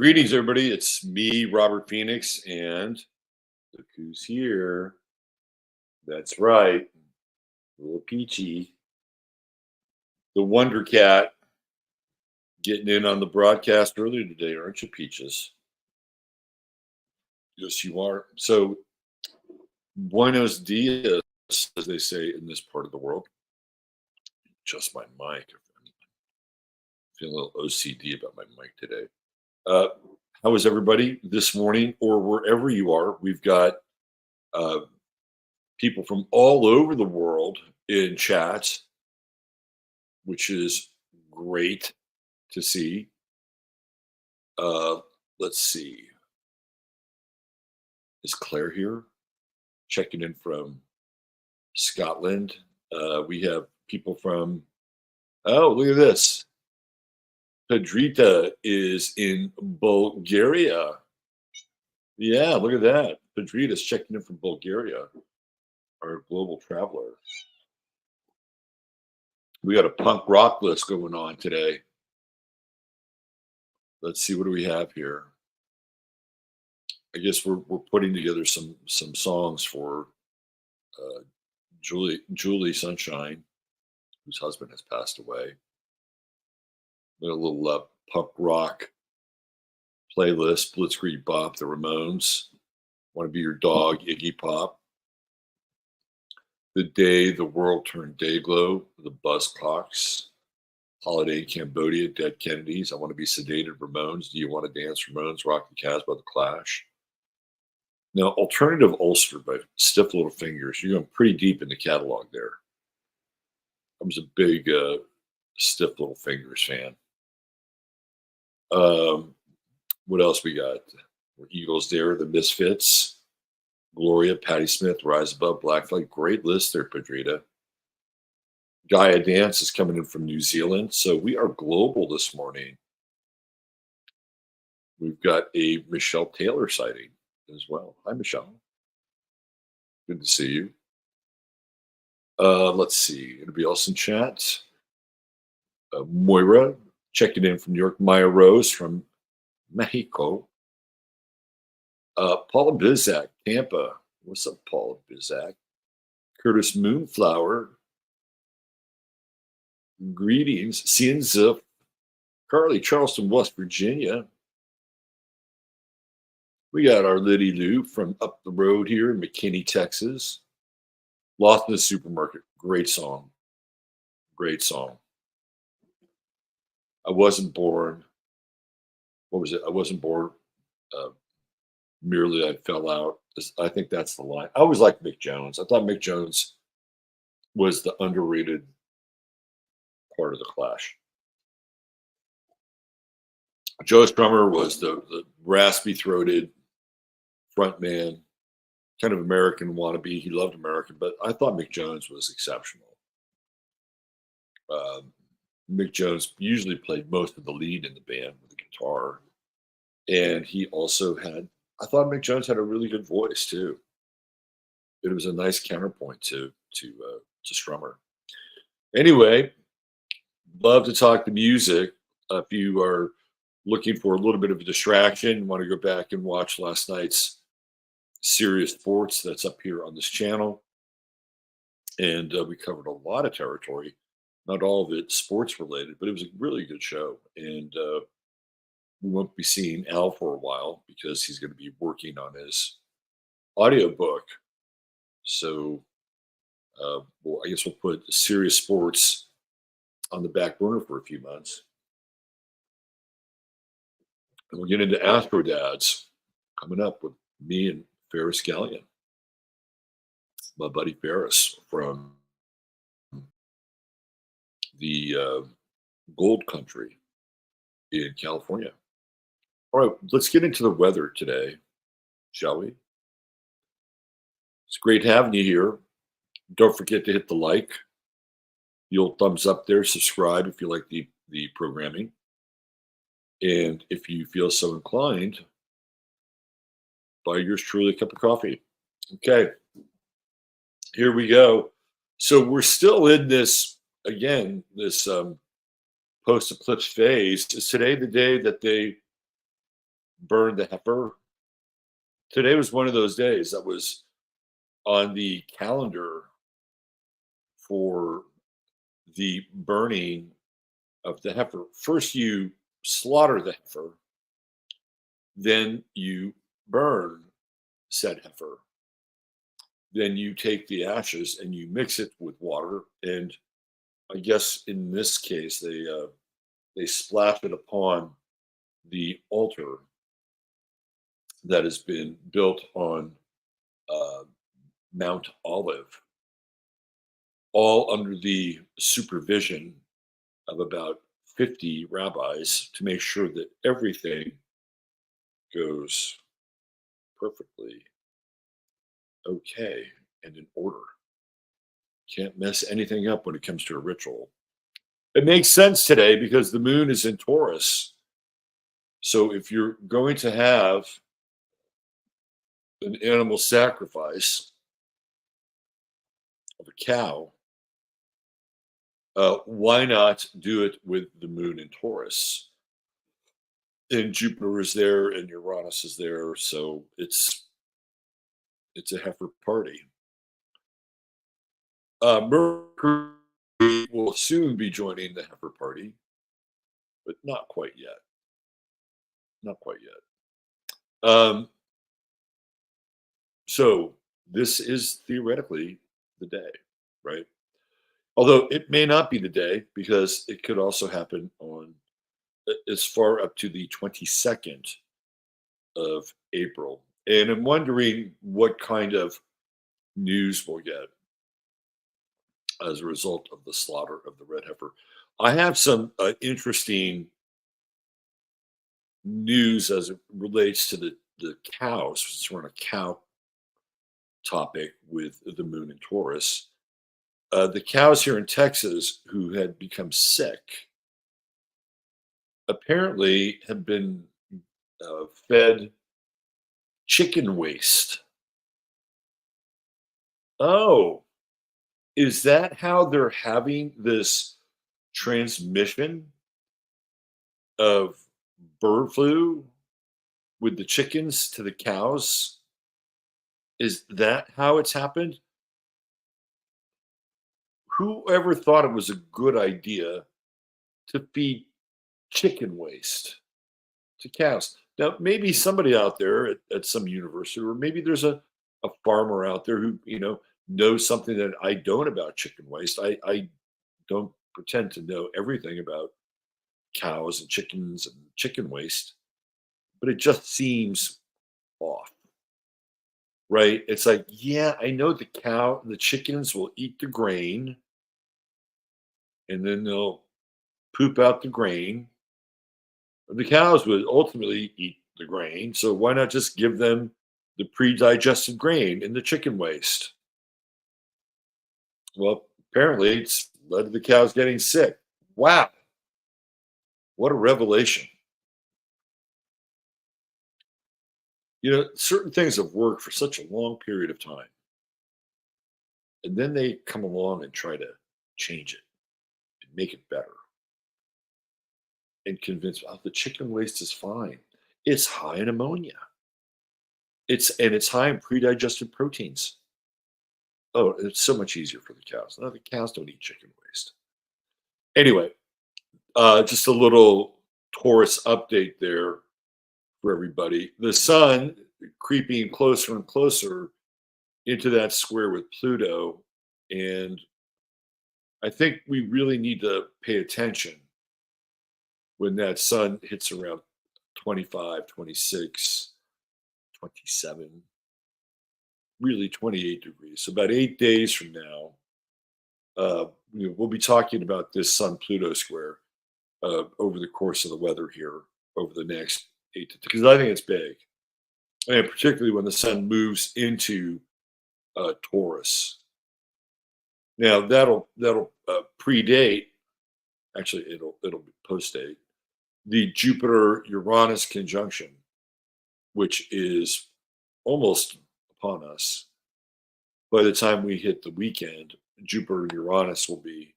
Greetings, everybody. It's me, Robert Phoenix, and look who's here. That's right, little Peachy, the Wonder Cat, getting in on the broadcast earlier today, aren't you, Peaches? Yes, you are. So, buenos dias, as they say in this part of the world. Just my mic. I'm feeling a little OCD about my mic today. Uh, how is everybody this morning, or wherever you are? We've got uh, people from all over the world in chats, which is great to see. Uh, let's see. Is Claire here? Checking in from Scotland. We have people from, oh, look at this. Pedrita is in Bulgaria. Yeah, look at that. Pedrita's checking in from Bulgaria, our global traveler. We got a punk rock list going on today. Let's see, what do we have here? I guess we're putting together some songs for uh, Julie Sunshine, whose husband has passed away. A little punk rock playlist: Blitzkrieg Bop, the Ramones, Want to Be Your Dog, Iggy Pop, The Day the World Turned Dayglow, the Buzzcocks, Holiday in Cambodia, Dead Kennedys, I Want to Be Sedated, Ramones, Do You Want to Dance, Ramones, Rock the Casbah, The Clash. Now, Alternative Ulster by Stiff Little Fingers. You're going pretty deep in the catalog there. I was a big Stiff Little Fingers fan. What else we got? Eagles there, The Misfits, Gloria, Patti Smith, Rise Above, Black Flag. Great list there, Pedrita. Gaia Dance is coming in from New Zealand. So we are global this morning. We've got a Michelle Taylor sighting as well. Hi, Michelle. Good to see you. Let's see. Anybody else in chat? Moira checking in from New York. Maya Rose from Mexico. Paula Bizak, Tampa. What's up, Paula Bizak? Curtis Moonflower. Greetings. Cienza. Carly, Charleston, West Virginia. We got our Liddy Lou from up the road here in McKinney, Texas. Lost in the Supermarket. Great song. Great song. I wasn't born. What was it? I wasn't born. Merely I fell out. I think that's the line. I always liked Mick Jones. I thought Mick Jones was the underrated part of the Clash. Joe Strummer was the raspy-throated front man, kind of American wannabe. He loved American, but I thought Mick Jones was exceptional. Mick Jones usually played most of the lead in the band with the guitar, and he also had, I thought Mick Jones had a really good voice too. It was a nice counterpoint to Strummer. Anyway, love to talk the music. If you are looking for a little bit of a distraction, want to go back and watch last night's Serious Sports, that's up here on this channel. And we covered a lot of territory, not all of it sports related, but it was a really good show. And we won't be seeing Al for a while because he's going to be working on his audiobook. So well, I guess we'll put Serious Sports on the back burner for a few months. And we'll get into Astro Dads coming up with me and Ferris Gallion, my buddy Ferris from the Gold Country in California. All right, let's get into the weather today, shall we? It's great having you here. Don't forget to hit the like, the old thumbs up there, subscribe if you like the programming. And if you feel so inclined, buy yours truly a cup of coffee. Okay, here we go. So we're still in this, again, this post-eclipse phase. Is today the day that they burn the heifer. Today was one of those days that was on the calendar for the burning of the heifer. First, you slaughter the heifer, then you burn said heifer. Then you take the ashes and you mix it with water, and I guess in this case they splash it upon the altar that has been built on uh, Mount Olive, all under the supervision of about 50 rabbis to make sure that everything goes perfectly okay and in order. Can't mess anything up when it comes to a ritual. It makes sense today because the moon is in Taurus. So if you're going to have an animal sacrifice of a cow, why not do it with the moon in Taurus? And Jupiter is there and Uranus is there, so it's a heifer party. Mercury will soon be joining the heifer party, but not quite yet. Not quite yet. So this is theoretically the day, right? Although it may not be the day because it could also happen on as far up to the 22nd of April. And I'm wondering what kind of news we'll get as a result of the slaughter of the red heifer. I have some interesting news as it relates to the cows, since we're on a cow topic with the moon in Taurus. The cows here in Texas who had become sick apparently have been fed chicken waste. Oh, is that how they're having this transmission of bird flu with the chickens to the cows? Is that how it's happened? Whoever thought it was a good idea to feed chicken waste to cows? Now, maybe somebody out there at some university, or maybe there's a farmer out there who, knows something that I don't about chicken waste. I don't pretend to know everything about cows and chickens and chicken waste, but it just seems off, right? It's like, yeah, I know the chickens will eat the grain and then they'll poop out the grain. The cows would ultimately eat the grain, so why not just give them the pre-digested grain in the chicken waste? Well, apparently it's led to the cows getting sick. Wow, what a revelation. Certain things have worked for such a long period of time, and then they come along and try to change it and make it better and convince, oh, the chicken waste is fine. It's high in ammonia. It's high in pre-digested proteins. Oh, it's so much easier for the cows. No, the cows don't eat chicken waste. Anyway, just a little Taurus update there for everybody. The sun creeping closer and closer into that square with Pluto. And I think we really need to pay attention when that sun hits around 25, 26, 27, really 28 degrees. So about 8 days from now, we'll be talking about this Sun Pluto square over the course of the weather here over the next 8 to, because I think it's big, and particularly when the sun moves into Taurus. Now that'll predate. Actually, it'll be post date the Jupiter Uranus conjunction, which is almost upon us. By the time we hit the weekend, Jupiter Uranus will be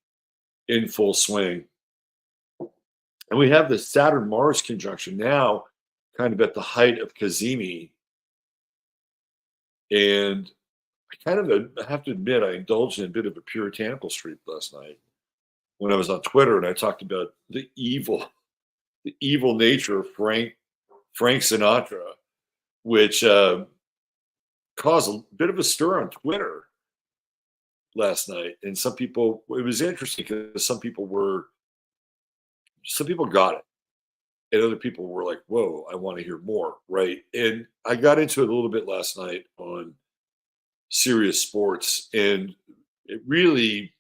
in full swing. And we have the Saturn Mars conjunction now kind of at the height of Kazemi, and I kind of have to admit I indulged in a bit of a puritanical streak last night when I was on Twitter and I talked about the evil nature of Frank Sinatra, which caused a bit of a stir on Twitter last night. And some people, it was interesting because some people got it, and other people were like, "Whoa, I want to hear more." Right? And I got into it a little bit last night on Serious Sports, and it really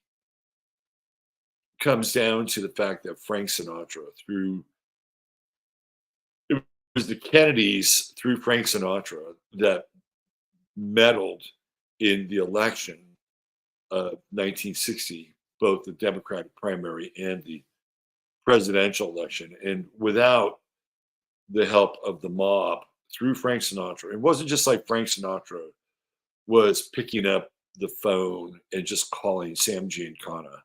comes down to the fact that Frank Sinatra, through it was the Kennedys through Frank Sinatra that meddled in the election of 1960, both the Democratic primary and the presidential election. And without the help of the mob through Frank Sinatra, it wasn't just like Frank Sinatra was picking up the phone and just calling Sam Giancana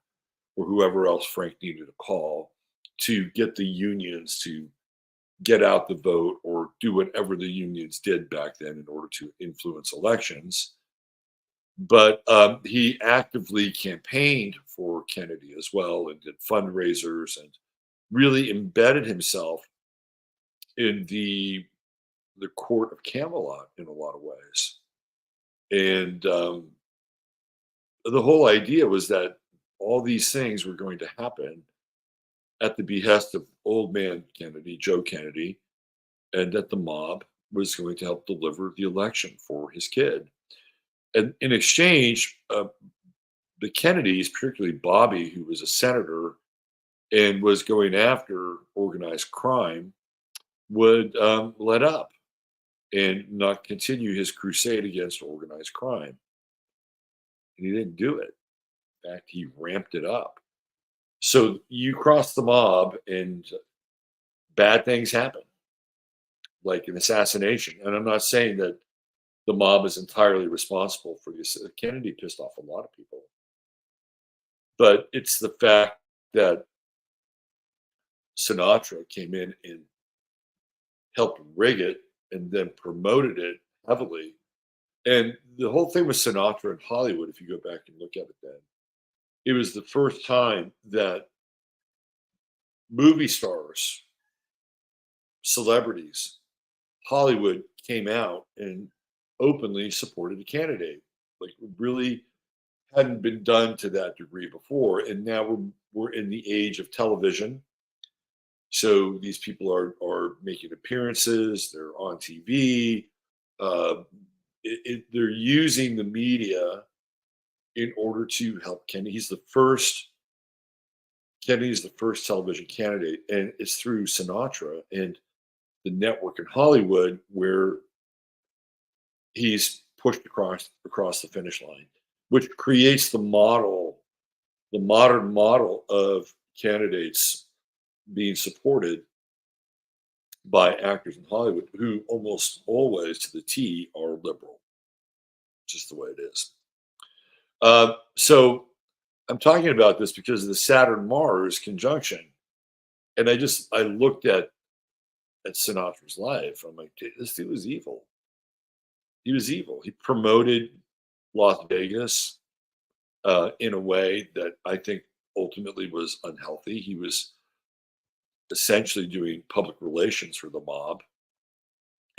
or whoever else Frank needed to call to get the unions to get out the vote or do whatever the unions did back then in order to influence elections. But he actively campaigned for Kennedy as well and did fundraisers and really embedded himself in the court of Camelot in a lot of ways. And the whole idea was that all these things were going to happen at the behest of old man Kennedy, Joe Kennedy, and that the mob was going to help deliver the election for his kid. And in exchange, the Kennedys, particularly Bobby, who was a senator and was going after organized crime, would let up and not continue his crusade against organized crime. And he didn't do it. In fact, he ramped it up. So you cross the mob and bad things happen, like an assassination. And I'm not saying that the mob is entirely responsible for this. Kennedy pissed off a lot of people. But it's the fact that Sinatra came in and helped rig it and then promoted it heavily. And the whole thing with Sinatra in Hollywood, if you go back and look at it then, it was the first time that movie stars, celebrities, Hollywood came out and openly supported a candidate. Like really hadn't been done to that degree before. And now we're in the age of television. So these people are making appearances, they're on TV, they're using the media in order to help Kennedy. Kennedy's the first television candidate, and it's through Sinatra and the network in Hollywood where he's pushed across the finish line, which creates the modern model of candidates being supported by actors in Hollywood who almost always to the T are liberal, just the way it is. So I'm talking about this because of the Saturn Mars conjunction. And I looked at Sinatra's life. I'm like, this dude was evil. He was evil. He promoted Las Vegas in a way that I think ultimately was unhealthy. He was essentially doing public relations for the mob.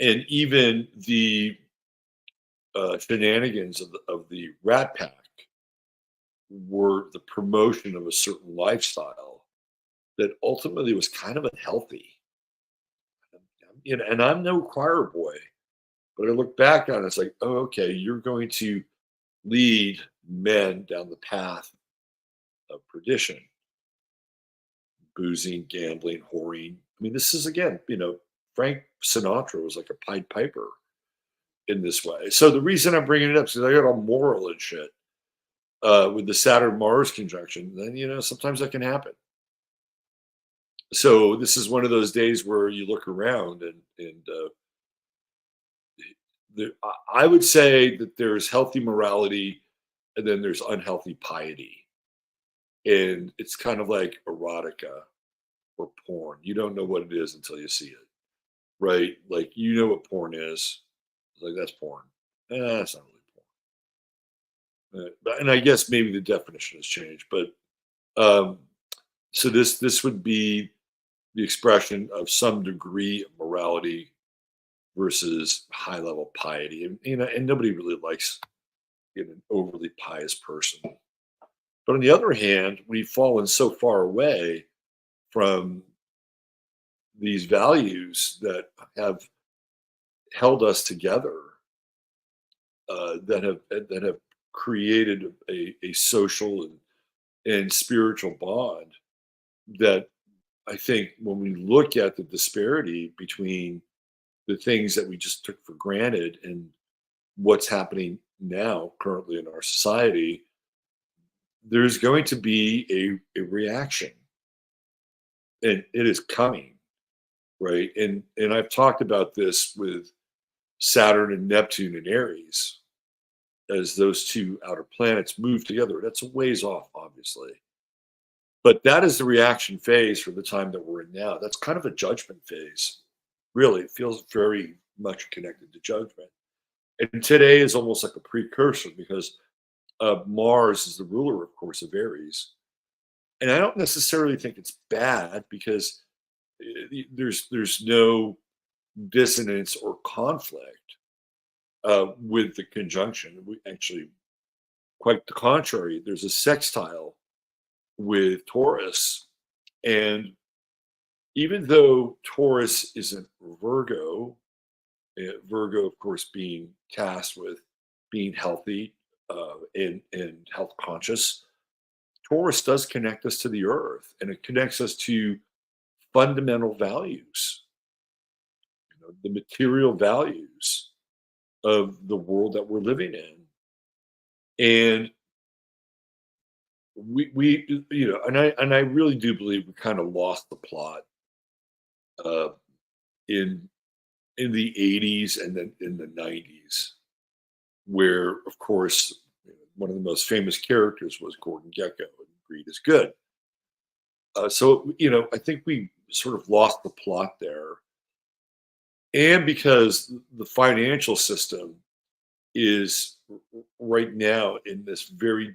And even the shenanigans of the Rat Pack were the promotion of a certain lifestyle that ultimately was kind of unhealthy. You know, and I'm no choir boy, but I look back on it, it's like, oh, okay, you're going to lead men down the path of perdition, boozing, gambling, whoring. I mean, this is again, Frank Sinatra was like a Pied Piper in this way. So the reason I'm bringing it up is because I got all moral and shit with the Saturn Mars conjunction. Then sometimes that can happen. So this is one of those days where you look around and I would say that there's healthy morality and then there's unhealthy piety. And it's kind of like erotica or porn. You don't know what it is until you see it. right? Like, you know what porn is. It's like, that's porn. That's not really porn. And I guess maybe the definition has changed, but um, so this would be the expression of some degree of morality versus high level piety, and and nobody really likes an overly pious person. But on the other hand, we've fallen so far away from these values that have held us together, that have created a social and spiritual bond that I think when we look at the disparity between the things that we just took for granted and what's happening now currently in our society, there's going to be a reaction, and it is coming, right? And I've talked about this with Saturn and Neptune and Aries as those two outer planets move together. That's a ways off, obviously. But that is the reaction phase for the time that we're in now. That's kind of a judgment phase. Really, it feels very much connected to judgment. And today is almost like a precursor because Mars is the ruler, of course, of Aries. And I don't necessarily think it's bad because there's no dissonance or conflict with the conjunction. We actually, quite the contrary, there's a sextile with Taurus. And even though Taurus isn't Virgo, Virgo, of course, being tasked with being healthy and health conscious, Taurus does connect us to the earth, and it connects us to fundamental values, the material values of the world that we're living in. And and I really do believe we kind of lost the plot uh, in the 80s and then in the 90s, where, of course, one of the most famous characters was Gordon Gekko, and greed is good. So, I think we sort of lost the plot there. And because the financial system is right now in this very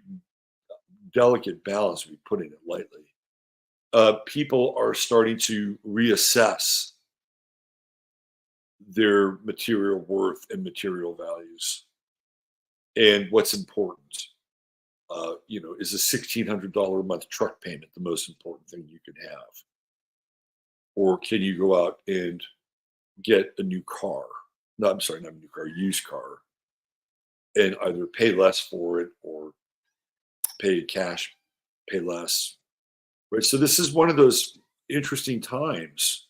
delicate balance, we putting it lightly, people are starting to reassess their material worth and material values and what's important. Is a $1,600 a month truck payment the most important thing you can have? Or can you go out and get a new car? No, I'm sorry, not a new car, used car, and either pay less for it or pay cash, pay less. Right. So this is one of those interesting times.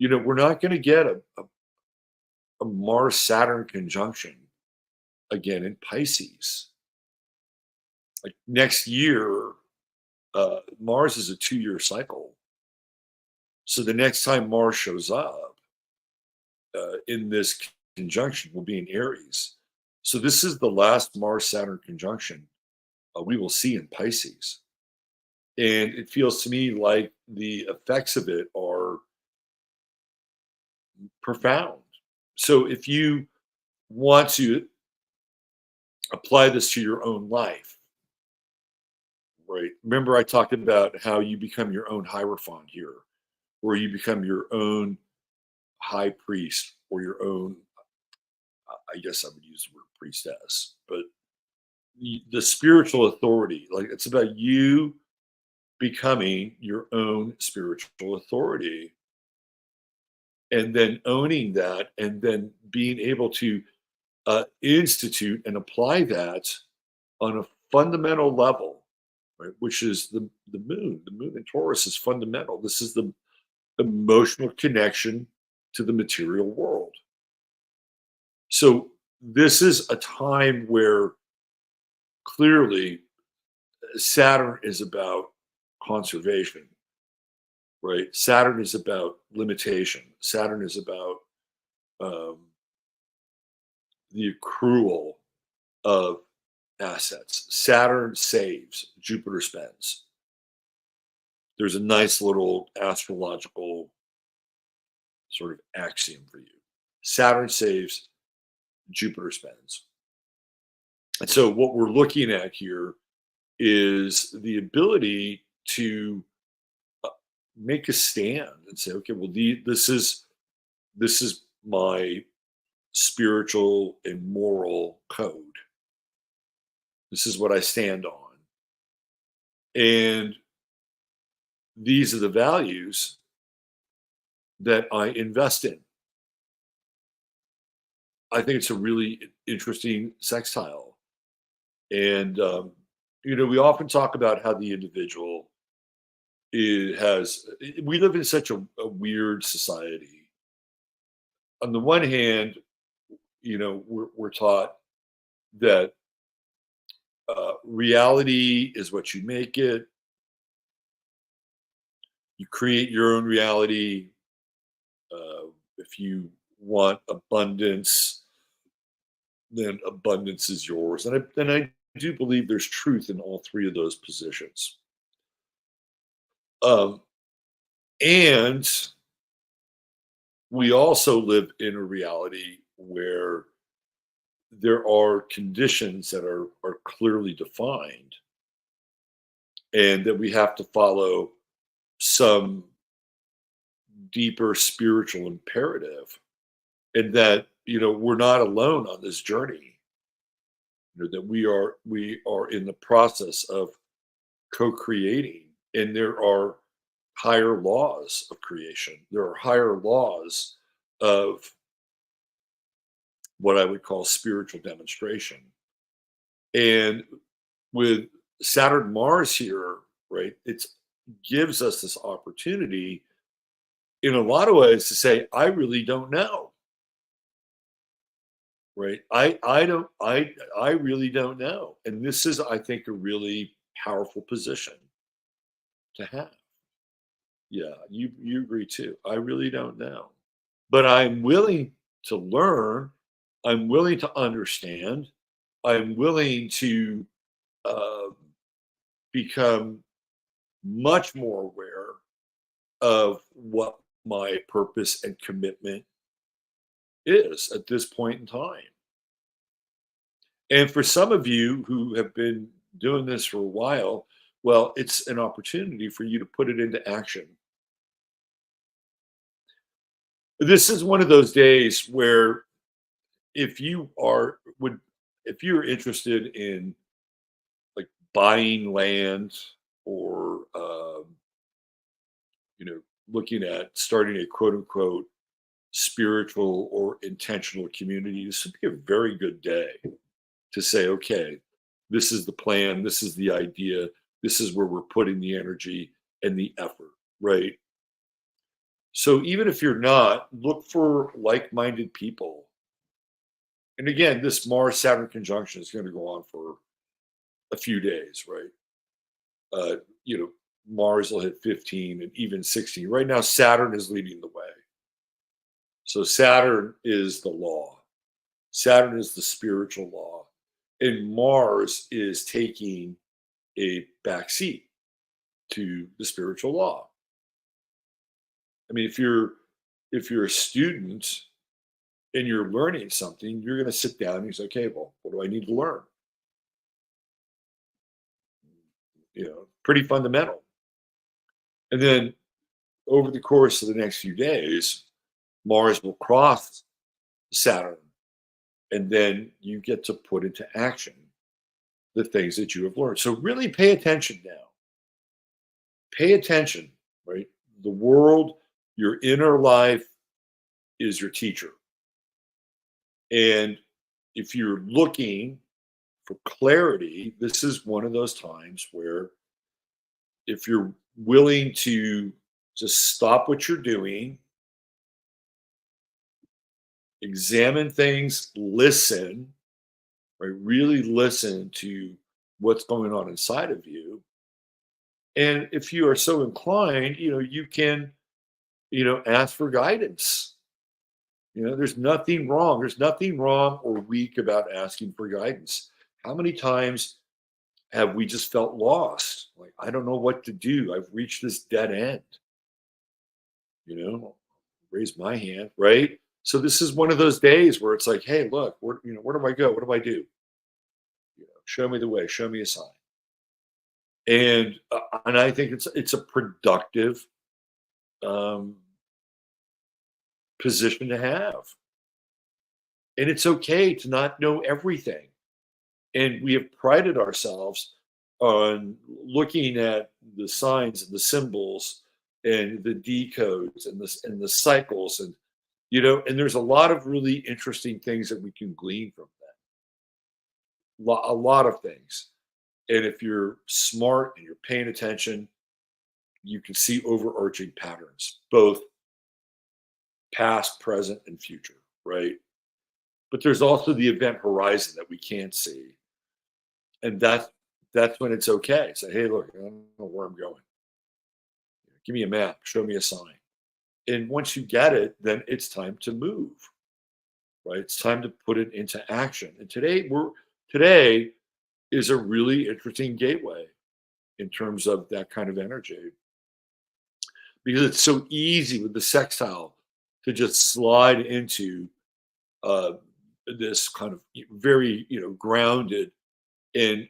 We're not going to get a Mars-Saturn conjunction again in Pisces. Like next year, Mars is a 2-year cycle. So the next time Mars shows up in this conjunction will be in Aries. So this is the last Mars-Saturn conjunction we will see in Pisces. And it feels to me like the effects of it are profound. So if you want to apply this to your own life, right? Remember, I talked about how you become your own hierophant here, or you become your own high priest, or your own, I guess I would use the word priestess, but the spiritual authority. Like, it's about you becoming your own spiritual authority and then owning that, and then being able to institute and apply that on a fundamental level, right? Which is the moon. The moon in Taurus is fundamental. This is the emotional connection to the material world. So this is a time where clearly Saturn is about conservation, right? Saturn is about limitation. Saturn is about um, the accrual of assets. Saturn saves, Jupiter spends. There's a nice little astrological sort of axiom for you. Saturn saves, Jupiter spends. And so what we're looking at here is the ability to uh, make a stand and say, okay, well, this is my spiritual and moral code. This is what I stand on, and these are the values that I invest in. I think it's a really interesting sextile, and we often talk about how the individual we live in such a weird society. On the one hand, we're taught that reality is what you make it. You create your own reality. If you want abundance, then abundance is yours. And I do believe there's truth in all three of those positions. Um, and we also live in a reality where there are conditions that are clearly defined, and that we have to follow some deeper spiritual imperative, and that we're not alone on this journey. That we are in the process of co-creating, and there are higher laws of creation. There are higher laws of what I would call spiritual demonstration. And with Saturn Mars here, right, it gives us this opportunity in a lot of ways to say, I really don't know. Right. I really don't know. And this is, I think, a really powerful position to have. Yeah, you agree too. I really don't know. But I'm willing to learn. I'm willing to understand. I'm willing to uh, become much more aware of what my purpose and commitment is at this point in time. And for some of you who have been doing this for a while, well, it's an opportunity for you to put it into action. This is one of those days where if you are would if you're interested in like buying land, or looking at starting a quote unquote spiritual or intentional community, this would be a very good day to say, okay, this is the plan, this is the idea, this is where we're putting the energy and the effort, right? So even if you're not, look for like-minded people. And again, this Mars-Saturn conjunction is going to go on for a few days, right? Uh, you know, Mars will hit 15 and even 16. Right now, Saturn is leading the way. So Saturn is the law. Saturn is the spiritual law. And Mars is taking a backseat to the spiritual law. I mean, if you're a student and you're learning something, you're going to sit down and you say, okay, well, what do I need to learn? Pretty fundamental. And then over the course of the next few days, Mars will cross Saturn, and then you get to put into action the things that you have learned. So really pay attention now. Pay attention, right? The world, your inner life is your teacher. And if you're looking for clarity, this is one of those times where if you're willing to just stop what you're doing, examine things, listen, right? Really listen to what's going on inside of you. And if you are so inclined, you can, ask for guidance. There's nothing wrong. There's nothing wrong or weak about asking for guidance. How many times have we just felt lost? Like, I don't know what to do. I've reached this dead end, you know? raise my hand, right? So this is one of those days where it's like, hey, look, where do I go? What do I do? Show me the way. Show me a sign. And I think it's a productive um, position to have, and it's okay to not know everything. And we have prided ourselves on looking at the signs and the symbols and the decodes and the cycles and there's a lot of really interesting things that we can glean from that. A lot of things. And if you're smart and you're paying attention, you can see overarching patterns, both past, present, and future, right? But there's also the event horizon that we can't see. And that's when it's okay. Say, hey, look, I don't know where I'm going. Give me a map, show me a sign. And once you get it, then it's time to move, right? It's time to put it into action. And today is a really interesting gateway in terms of that kind of energy. Because it's so easy with the sextile to just slide into uh, this kind of very, grounded in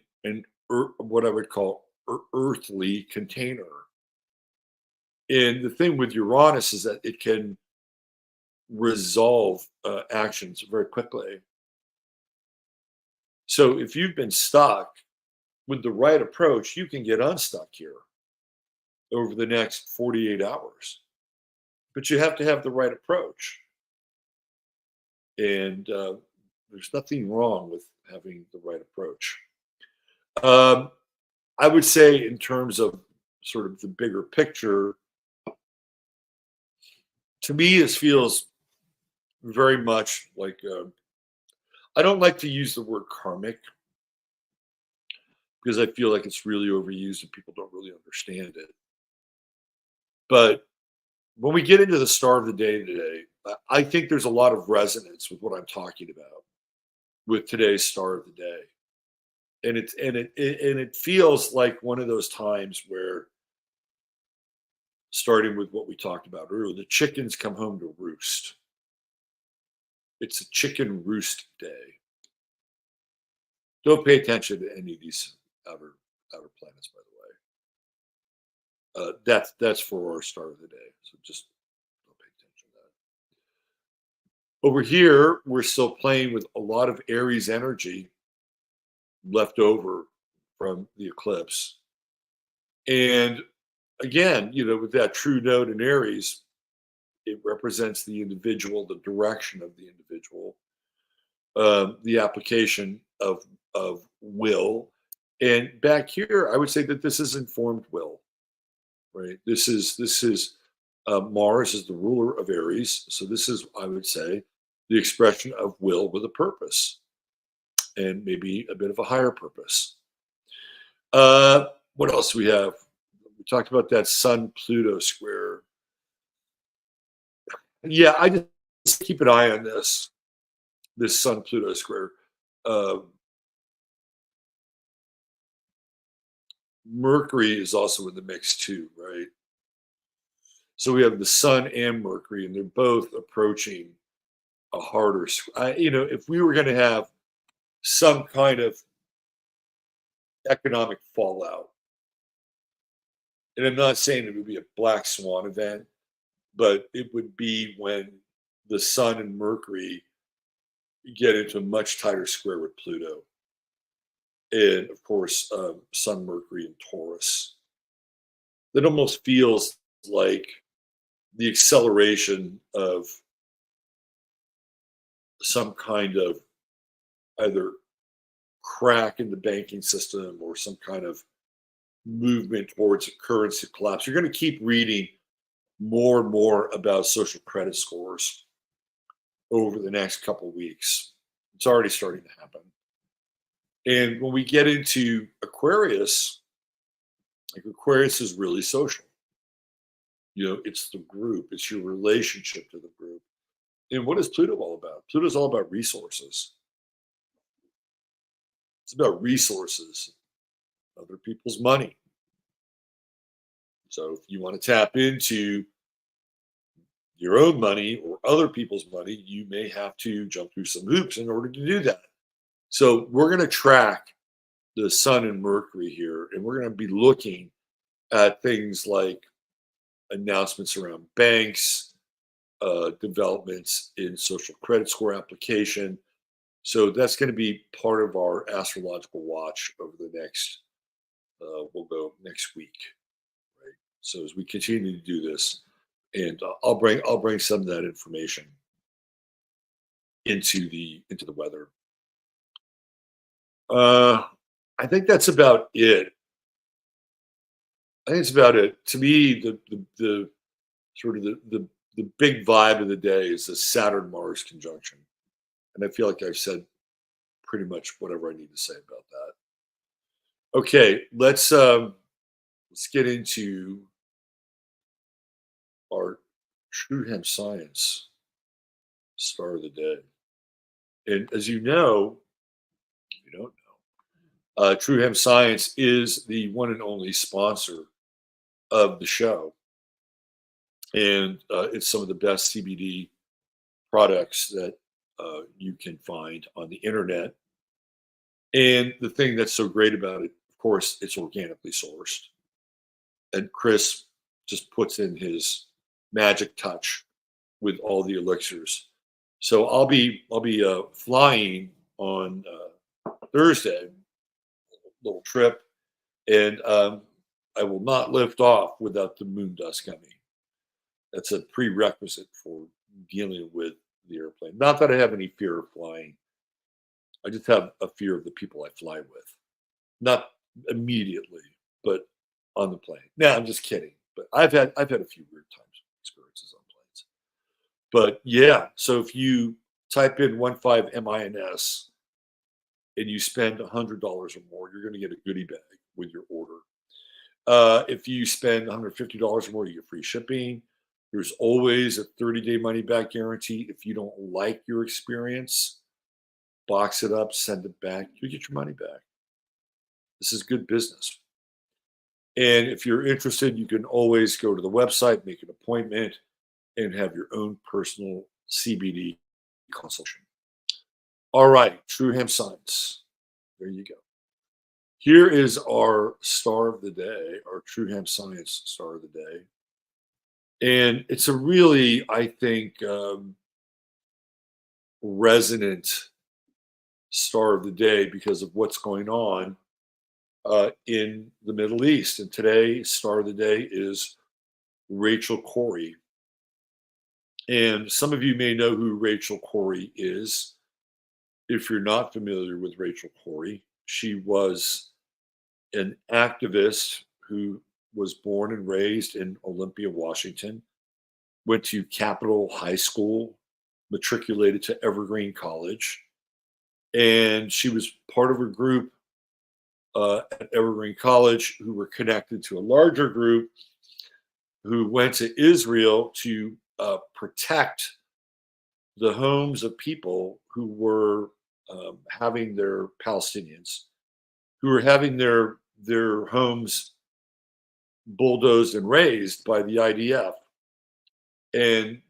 what I would call earthly container. And the thing with Uranus is that it can resolve actions very quickly. So if you've been stuck with the right approach, you can get unstuck here over the next 48 hours. But you have to have the right approach. And there's nothing wrong with having the right approach. Um, I would say, in terms of sort of the bigger picture, to me, this feels very much like I don't like to use the word karmic because I feel like it's really overused and people don't really understand it. But when we get into the star of the day today, I think there's a lot of resonance with what I'm talking about with today's star of the day. And it feels like one of those times where, starting with what we talked about earlier, the chickens come home to roost. It's a chicken roost day. Don't pay attention to any of these outer planets, by the way. That's for our star of the day. So just don't pay attention to that. Over here, we're still playing with a lot of Aries energy left over from the eclipse. And again, with that true node in Aries, it represents the individual, the direction of the individual, the application of will. And back here, I would say that this is informed will, right? This is Mars is the ruler of Aries, so this is, I would say, the expression of will with a purpose, and maybe a bit of a higher purpose. What else do we have? We talked about that Sun Pluto square. Yeah, I just keep an eye on this Sun Pluto square. Mercury is also in the mix too, right? So we have the Sun and Mercury, and they're both approaching a harder. If we were going to have some kind of economic fallout, and I'm not saying it would be a black swan event, but it would be when the Sun and Mercury get into a much tighter square with Pluto, and of course, Sun, Mercury, and Taurus. That almost feels like the acceleration of some kind of either crack in the banking system or some kind of movement towards a currency collapse. You're going to keep reading more and more about social credit scores over the next couple of weeks. It's already starting to happen. And when we get into Aquarius, like, Aquarius is really social. It's the group, it's your relationship to the group. And what is Pluto all about? Pluto's all about resources. It's about resources, other people's money. So if you want to tap into your own money or other people's money, you may have to jump through some hoops in order to do that. So we're going to track the sun and Mercury here, and we're going to be looking at things like announcements around banks, developments in social credit score application. So that's going to be part of our astrological watch over the next, we'll go next week, right? So as we continue to do this, and I'll bring some of that information into the weather. Uh, I think that's about it. I think it's about it. To me, the sort of the big vibe of the day is the Saturn Mars conjunction, and I feel like I've said pretty much whatever I need to say about that. Okay, let's get into our True Hemp Science star of the day. And as you know, if you don't know, True Hemp Science is the one and only sponsor of the show, and it's some of the best CBD products that you can find on the internet. And the thing that's so great about it, of course, it's organically sourced. And Chris just puts in his magic touch with all the elixirs. So I'll be flying on Thursday, little trip, and I will not lift off without the moon dust gummy. That's a prerequisite for dealing with the airplane. Not that I have any fear of flying. I just have a fear of the people I fly with. Not immediately, but on the plane. No, I'm just kidding. But I've had a few weird times experiences on planes. But yeah, so if you type in 15MINS and you spend $100 or more, you're going to get a goodie bag with your order. If you spend $150 or more, you get free shipping. There's always a 30-day money back guarantee. If you don't like your experience, box it up, send it back. You get your money back. This is good business. And if you're interested, you can always go to the website, make an appointment, and have your own personal CBD consultation. All right, True Hemp Science. There you go. Here is our star of the day, our True Hemp Science star of the day. And it's a really, I think, resonant star of the day because of what's going on in the Middle East. And today, star of the day is Rachel Corrie. And some of you may know who Rachel Corrie is. If you're not familiar with Rachel Corrie, she was an activist who was born and raised in Olympia, Washington, went to Capitol High School, matriculated to Evergreen College, and she was part of a group at Evergreen College who were connected to a larger group who went to Israel to protect the homes of people who were having their Palestinians, who were having their homes bulldozed and razed by the IDF. And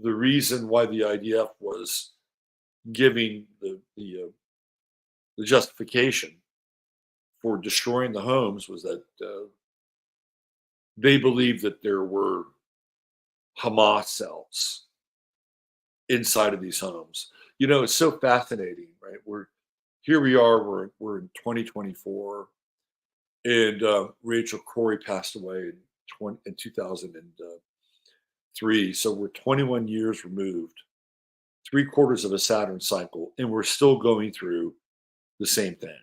the reason why the IDF was giving the justification for destroying the homes was that they believed that there were Hamas cells inside of these homes. You know, it's so fascinating, right? We are. We're in 2024, and Rachel Corrie passed away in 2003. So we're 21 years removed, 3/4 of a Saturn cycle, and we're still going through the same thing.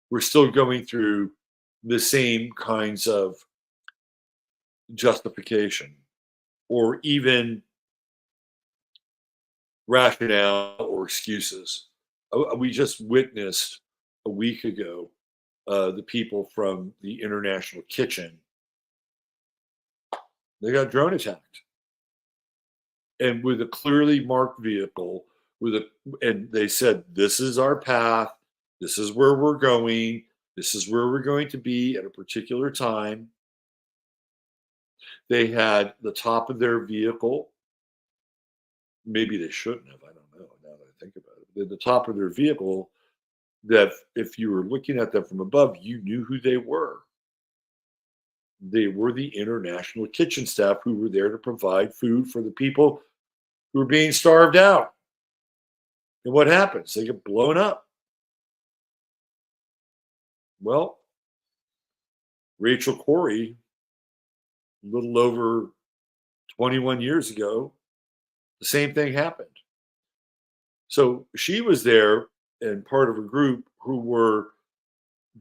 We're still going through the same kinds of justification or even rationale or excuses. We just witnessed a week ago the people from the International Kitchen, they got drone attacked, and with a clearly marked vehicle, and they said, "This is our path. This is where we're going. This is where we're going to be at a particular time." They had the top of their vehicle maybe they shouldn't have. I don't know. Now that I think about it, they're the top of their vehicle. That if you were looking at them from above, you knew who they were. They were the international kitchen staff who were there to provide food for the people who were being starved out. And what happens? They get blown up. Well, Rachel Corrie, a little over 21 years ago, the same thing happened. So she was there and part of a group who were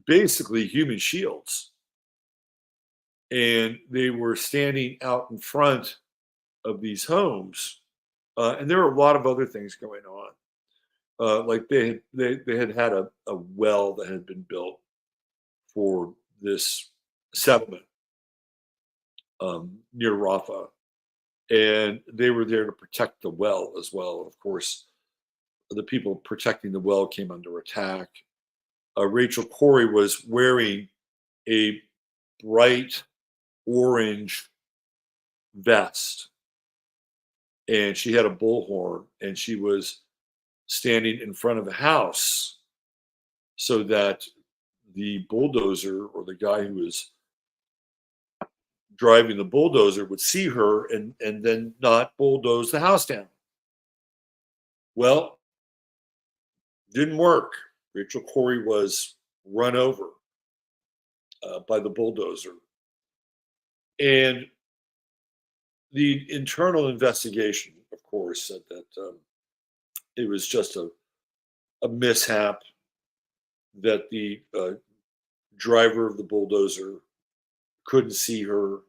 basically human shields. And they were standing out in front of these homes. And there were a lot of other things going on. Like they had a well that had been built for this settlement near Rafah, and they were there to protect the well as well. Of course, the people protecting the well came under attack. Rachel Corrie was wearing a bright orange vest, and she had a bullhorn, and she was standing in front of a house so that the bulldozer or the guy who was driving the bulldozer would see her and then not bulldoze the house down. Well, didn't work. Rachel Corrie was run over by the bulldozer. And the internal investigation, of course, said that it was just a mishap, that the driver of the bulldozer couldn't see her.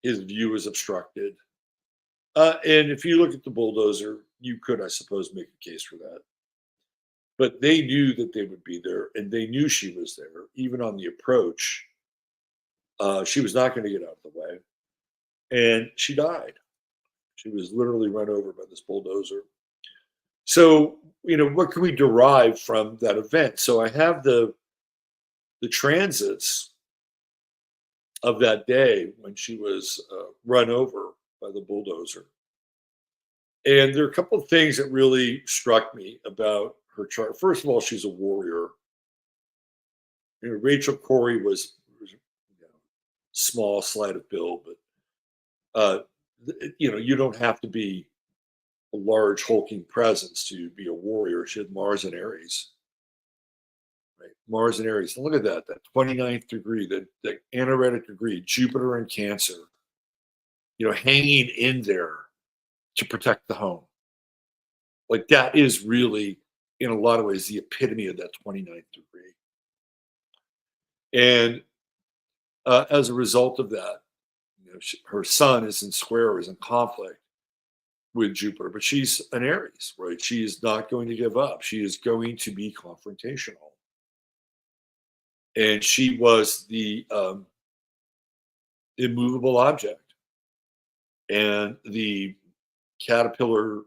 His view was obstructed. And if you look at the bulldozer, you could, I suppose, make a case for that. But they knew that they would be there, and they knew she was there. Even on the approach, she was not going to get out of the way. And she died. She was literally run over by this bulldozer. So, what can we derive from that event? So I have the transits of that day when she was run over by the bulldozer. And there are a couple of things that really struck me about her chart. First of all, she's a warrior. Rachel Corrie was small, slight of build, but you don't have to be a large hulking presence to be a warrior. She had Mars and Aries. Right? Mars and Aries. And look at that 29th degree, the anaretic degree, Jupiter and Cancer, hanging in there to protect the home. Like that is really, in a lot of ways, the epitome of that 29th degree. And as a result of that, her sun is in square, is in conflict with Jupiter, but she's an Aries, right? She is not going to give up. She is going to be confrontational. And she was the immovable object. And the Caterpillar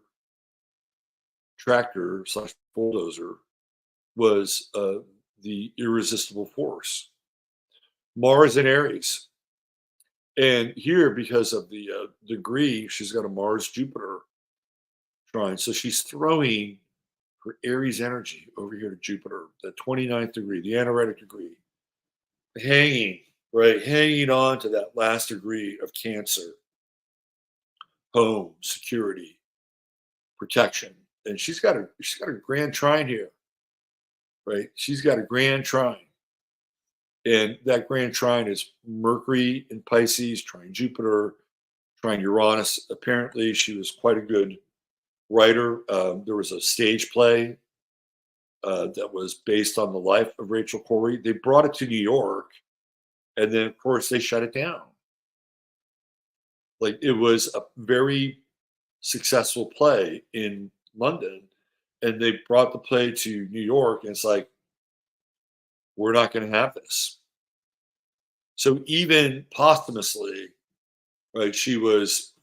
tractor / bulldozer was the irresistible force. Mars and Aries. And here, because of the degree, she's got a Mars-Jupiter trine. So she's throwing her Aries energy over here to Jupiter, the 29th degree, the anaretic degree, hanging on to that last degree of Cancer, home, security, protection. And she's got a grand trine here, right? She's got a grand trine. And that grand trine is Mercury in Pisces, trine Jupiter, trine Uranus. Apparently, she was quite a good writer. There was a stage play that was based on the life of Rachel Corrie. They brought it to New York, and then, of course, they shut it down. Like, it was a very successful play in London, and they brought the play to New York, and it's like, we're not going to have this. So even posthumously, right, she was,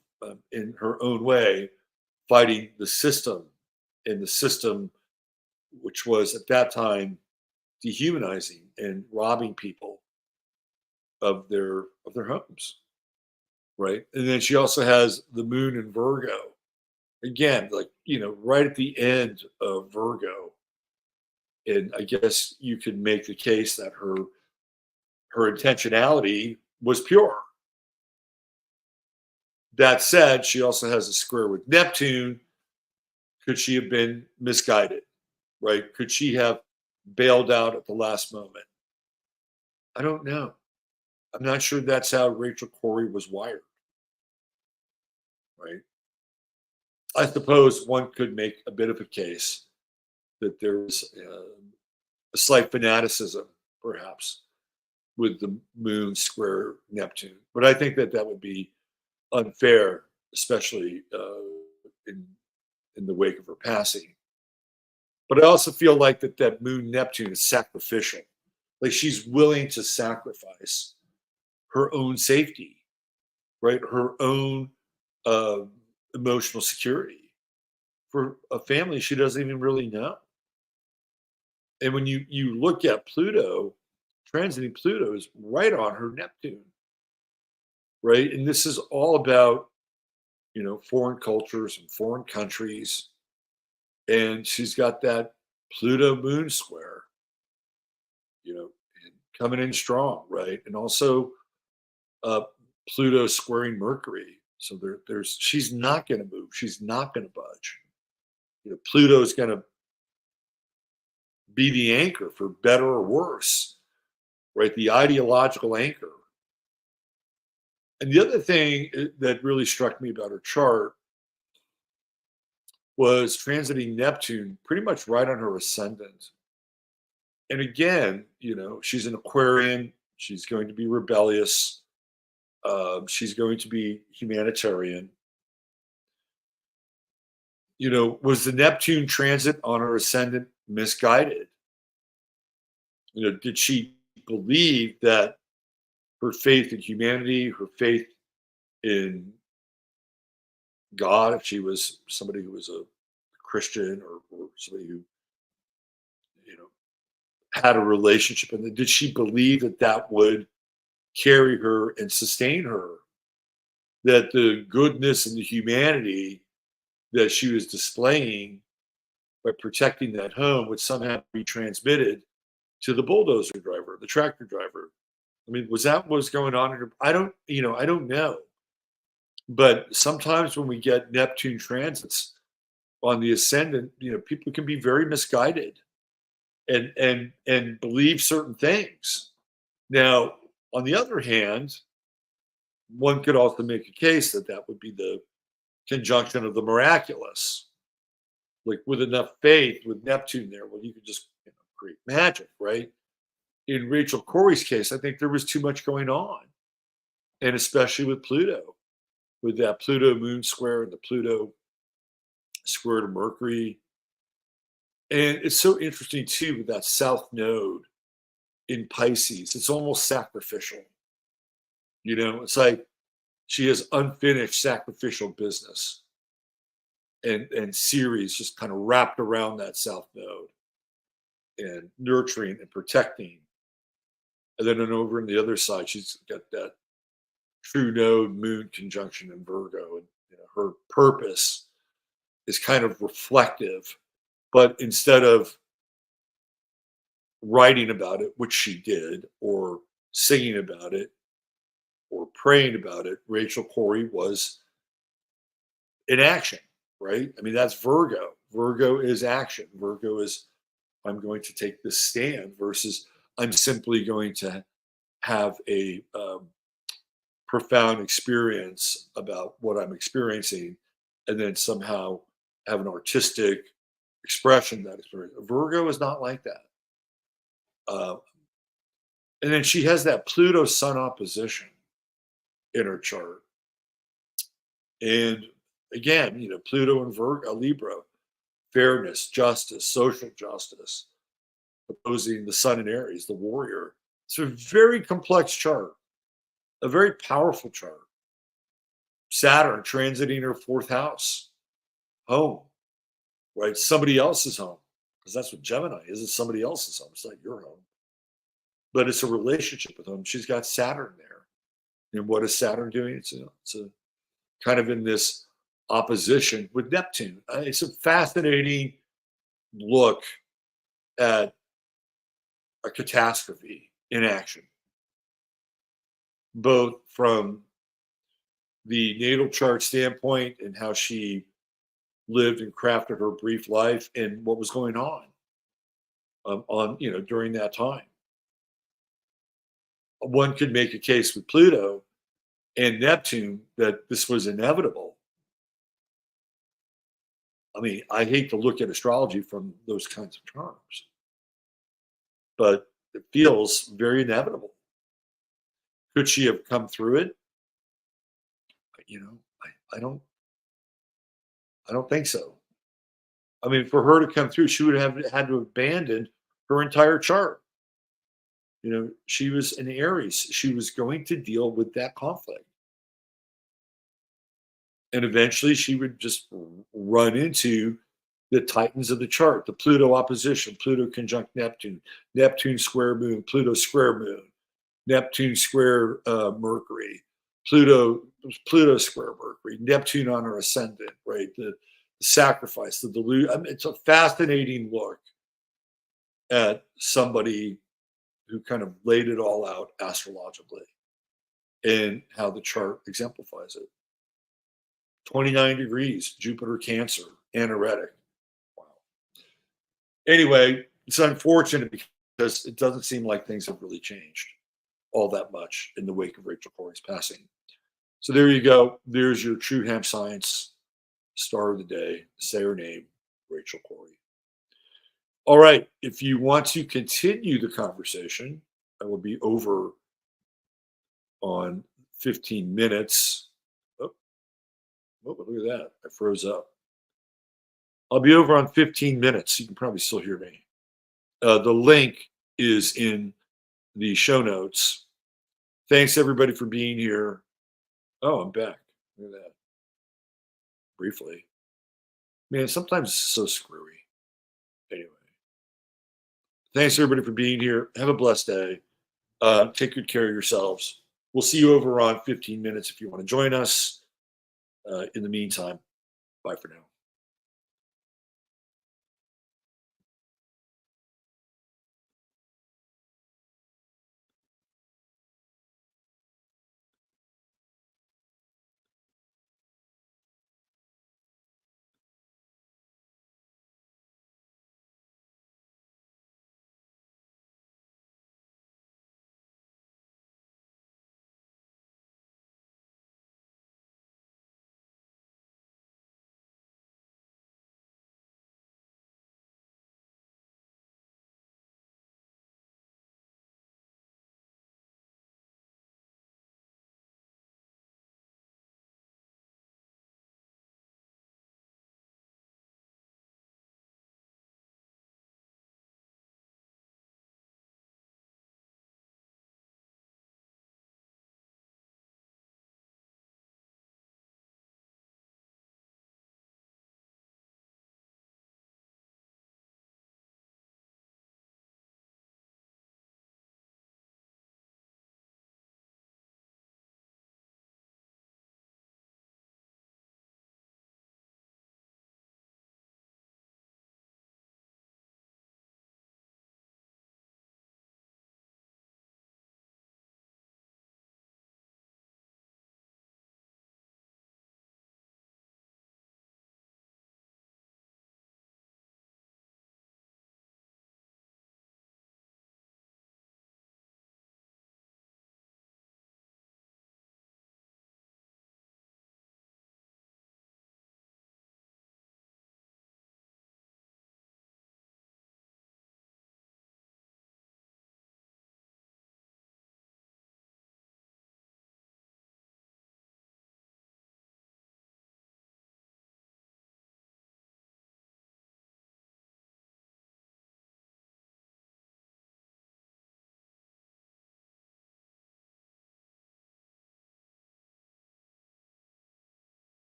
in her own way, fighting the system, and the system, which was at that time dehumanizing and robbing people of their homes, right? And then she also has the moon in Virgo, again, like, right at the end of Virgo. And I guess you could make the case that her intentionality was pure. That said, she also has a square with Neptune. Could she have been misguided? Right? Could she have bailed out at the last moment? I don't know. I'm not sure that's how Rachel Corrie was wired, right? I suppose one could make a bit of a case that there's a slight fanaticism, perhaps, with the moon square Neptune. But I think that that would be unfair, especially in in the wake of her passing. But I also feel like that moon Neptune is sacrificial. Like she's willing to sacrifice her own safety, right? Her own uh, emotional security for a family she doesn't even really know. And when you look at Pluto, transiting Pluto is right on her Neptune, right? And this is all about foreign cultures and foreign countries, and she's got that Pluto moon square, you know, and coming in strong, right? And also uh, Pluto squaring Mercury, so there's she's not going to move, she's not going to budge. Pluto's going to be the anchor for better or worse, right? The ideological anchor. And the other thing that really struck me about her chart was transiting Neptune pretty much right on her ascendant. And again, she's an Aquarian. She's going to be rebellious. She's going to be humanitarian. Was the Neptune transit on her ascendant misguided? Did she believe that her faith in humanity, her faith in God, if she was somebody who was a Christian or somebody who, you know, had a relationship, and did she believe that that would carry her and sustain her? That the goodness and the humanity that she was displaying by protecting that home would somehow be transmitted to the bulldozer driver, the tractor driver. I mean, was that what was going on in her? I don't know. But sometimes when we get Neptune transits on the ascendant, people can be very misguided and believe certain things. Now, on the other hand, one could also make a case that that would be the conjunction of the miraculous. Like with enough faith with Neptune there, well, you could just create magic, right? In Rachel Corrie's case, I think there was too much going on, and especially with Pluto, with that Pluto moon square and the Pluto square to Mercury. And it's so interesting too with that South Node in Pisces. It's almost sacrificial. It's like she has unfinished sacrificial business and series just kind of wrapped around that South Node and nurturing and protecting. And then over on the other side, she's got that true node moon conjunction in Virgo. And her purpose is kind of reflective, but instead of writing about it, which she did, or singing about it, or praying about it, Rachel Corrie was in action, right? I mean, that's Virgo. Virgo is action. Virgo is, I'm going to take this stand versus I'm simply going to have a profound experience about what I'm experiencing and then somehow have an artistic expression of that experience. Virgo is not like that. And then she has that Pluto Sun opposition in her chart. And again, Pluto and Virgo, Libra, fairness, justice, social justice, opposing the Sun in Aries, the warrior. It's a very complex chart, a very powerful chart. Saturn transiting her fourth house, home, right? Somebody else's home, because that's what Gemini is. It's somebody else's home. It's not your home. But it's a relationship with home. She's got Saturn there. And what is Saturn doing? It's a kind of in this opposition with Neptune. It's a fascinating look at a catastrophe in action, both from the natal chart standpoint and how she lived and crafted her brief life and what was going on during that time. One could make a case with Pluto and Neptune that this was inevitable. I mean, I hate to look at astrology from those kinds of terms, but it feels very inevitable. Could she have come through it? You know, I don't think so. I mean, for her to come through, she would have had to abandon her entire chart. You know, she was an Aries. She was going to deal with that conflict. And eventually she would just run into the titans of the chart, the Pluto opposition, Pluto conjunct Neptune, Neptune square moon, Pluto square moon, Neptune square Mercury, Pluto square Mercury, Neptune on her ascendant, right? The sacrifice, the delusion. I mean, it's a fascinating look at somebody who kind of laid it all out astrologically and how the chart exemplifies it. 29 degrees, Jupiter Cancer, anoretic. Wow. Anyway, it's unfortunate because it doesn't seem like things have really changed all that much in the wake of Rachel Corrie's passing. So there you go. There's your True Hemp Science star of the day. Say her name, Rachel Corrie. All right. If you want to continue the conversation, I will be over on 15 minutes. Oh, look at that. I froze up. I'll be over on 15 minutes. You can probably still hear me. The link is in the show notes. Thanks, everybody, for being here. Oh, I'm back. Look at that. Briefly. Man, sometimes it's so screwy. Anyway. Thanks, everybody, for being here. Have a blessed day. Take good care of yourselves. We'll see you over on 15 minutes if you want to join us. In the meantime, bye for now.